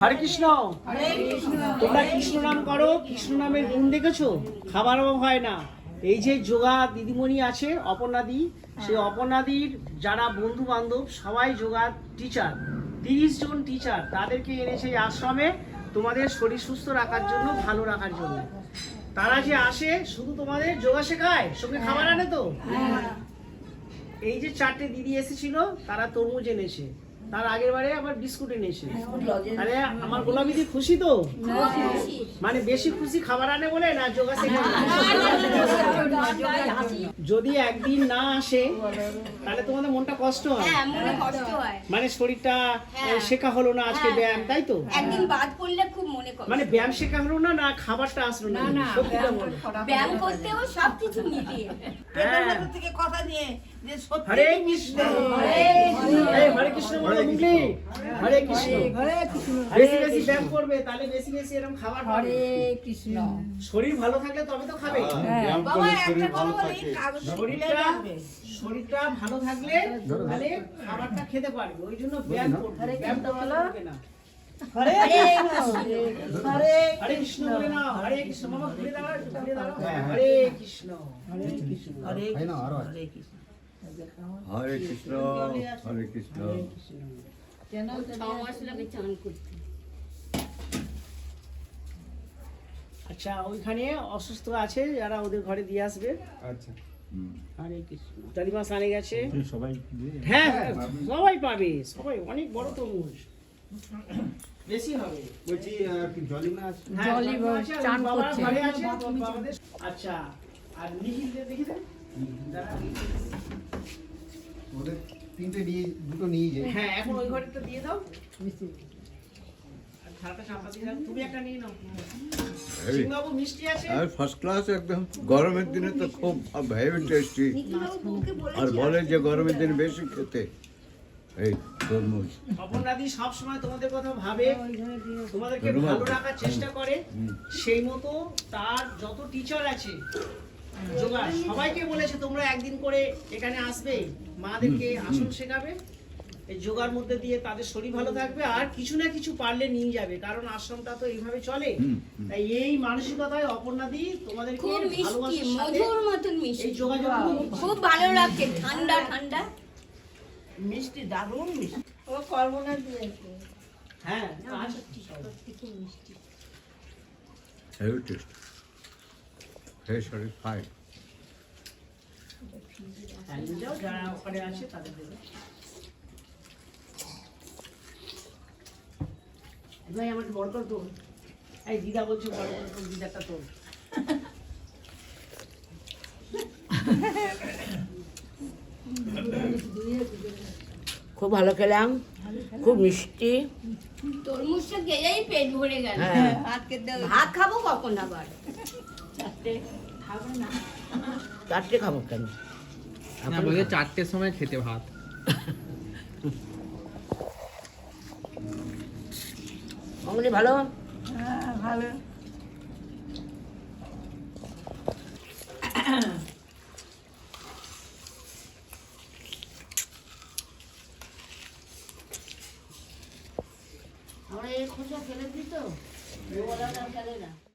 হরে কৃষ্ণ। তোমরা কৃষ্ণ নাম করো, কৃষ্ণ নামের গুণ দেখেছো, খাবার অভাব হয় না। এই যে যোগা দিদিমণি আছে অপর্ণাদি, সেই অপর্ণাদির যারা বন্ধু বান্ধব সবাই যোগা টিচার, 30 জন টিচার, তাদেরকে এনেছে এই আশ্রমে তোমাদের শরীর সুস্থ রাখার জন্য, ভালো রাখার জন্য। তারা যে আসে শুধু তোমাদের যোগা শেখায়, সঙ্গে খাবার আনে তো। এই যে 4টে দিদি এসেছিল, তারা তরমুজ এনেছে, তার আগের বারে আবার বিস্কুট এনেছে। আরে আমার গোলামি দি খুশি তো? মানে বেশি খুশি খাবার আনে বলে না যোগা শেখা? যদি একদিন না আসে তাহলে তোমাদের মনটা কষ্ট হয়, মানে শরীরটা শেখা হলো না আজকে ব্যায়াম, তাই তো? একদিন বাদ পড়লে খুব মনে কষ্ট। মানে ব্যায়াম শেখা হলো না, না খাবারটা আসলো না, সত্যিটা বলো। ব্যায়াম করতেও সবকিছু মিলিয়ে থেকে কথা নিয়ে যে সত্যি হরে কৃষ্ণ, হরে কৃষ্ণ বলো বুঝলি? হরে কৃষ্ণ। বেশি বেশি ব্যায়াম করবে, তাহলে বেশি বেশি এরকম খাবার পাবে। কৃষ্ণ শরীর ভালো থাকলে তবে তো খাবে। বাবা একটা কথা বলি, কাগজ শরীরটা ভালো থাকলে তাহলে খাবারটা খেতে পারবে, ওই জন্য ব্যায়াম করবে। ব্যায়ামটা ভালো হবে না। হরে হরে হরে কৃষ্ণ বলে না, হরে কৃষ্ণ। মামা ঘুরে দাঁড়াও, ঘুরে দাঁড়াও। হরে কৃষ্ণ, হরে কৃষ্ণ হরে কৃষ্ণ হরে কৃষ্ণ, হরে কৃষ্ণ। কেন 6 মাস লাগে চান করতে। আচ্ছা, ওইখানে অসুস্থ আছে যারা, ওদের ঘরে দিয়ে আসবে। আচ্ছা, হরে কৃষ্ণ। তালিমা সানে গেছে, সবাই হ্যাঁ হ্যাঁ, সবাই পাবে, সবাই। অনেক বড় তরমুজ, বেশি হবে। বলছি জলি মাছ হ্যাঁ, জলই আছে, চান বাবার করছে। ঘরে আছে, বাবাদের। আচ্ছা, আর নিখিলদের দেখি দেন। ওদের তিনটে নিয়ে, দুটো নিয়ে যাই। হ্যাঁ, এখন ওই ঘরেরটা দিয়ে দাও। আর থালাটা চাপা দিয়ে দাও। তুমি একটা নিয়ে নাও। সিংবাবু মিষ্টি আছে? আর ফার্স্ট ক্লাস একদম। গরমের দিনে তো খুব হেভি টেস্টি। নিখিলবাবুকে আর বলেছি বলে যে গরমের দিনে বেশি খেতে এই তরমুজ। অপর্ণাদি সব সময় তোমাদের কথা ভাবে, তোমাদেরকে ভালো রাখার চেষ্টা করে। সেই মতো তার যত টিচার আছে যোগা, সবাইকে বলেছে তোমরা একদিন করে এখানে আসবে, মাদেরকে আসন শেখাবে। এই যোগার মধ্যে দিয়ে তাদের শরীর ভালো থাকবে, আর কিছু না কিছু পারলে নিয়ে যাবে, কারণ আশ্রমটা তো এইভাবে চলে। তাই এই মানসিকতায় অপর্ণাদি তোমাদেরকে খুব মিষ্টি, ভালোবাসার সাথে মধুর মতন এই মিষ্টি, যোগাযোগ খুব ভালো লাগছে, ঠান্ডা ঠান্ডা। মিষ্টি দারুণ মিষ্টি ও কর্মনা দিয়েছে হ্যাঁ হেভি টেস্ট, ফ্রেশ আর ফাইন। যাও, যারা ওখানে আছে তাদের দেবে। ভাই আমার বড় করে তোল। এই দিদা বলছে বড় করে তোল, দিদাটা তোল। খুব ভালো খেলাম, খুব মিষ্টি। তরমুজটা খেলেই পেট ভরে গেল। হ্যাঁ। ভাত খাবো কখন আবার? 4টে খাবো কেন? না, বলছে 4টের সময় খেতে ভাত। অমনি ভালো। ভালো। আমরা এই খোসা ফেলে দিই তো, ওরা খেলে না।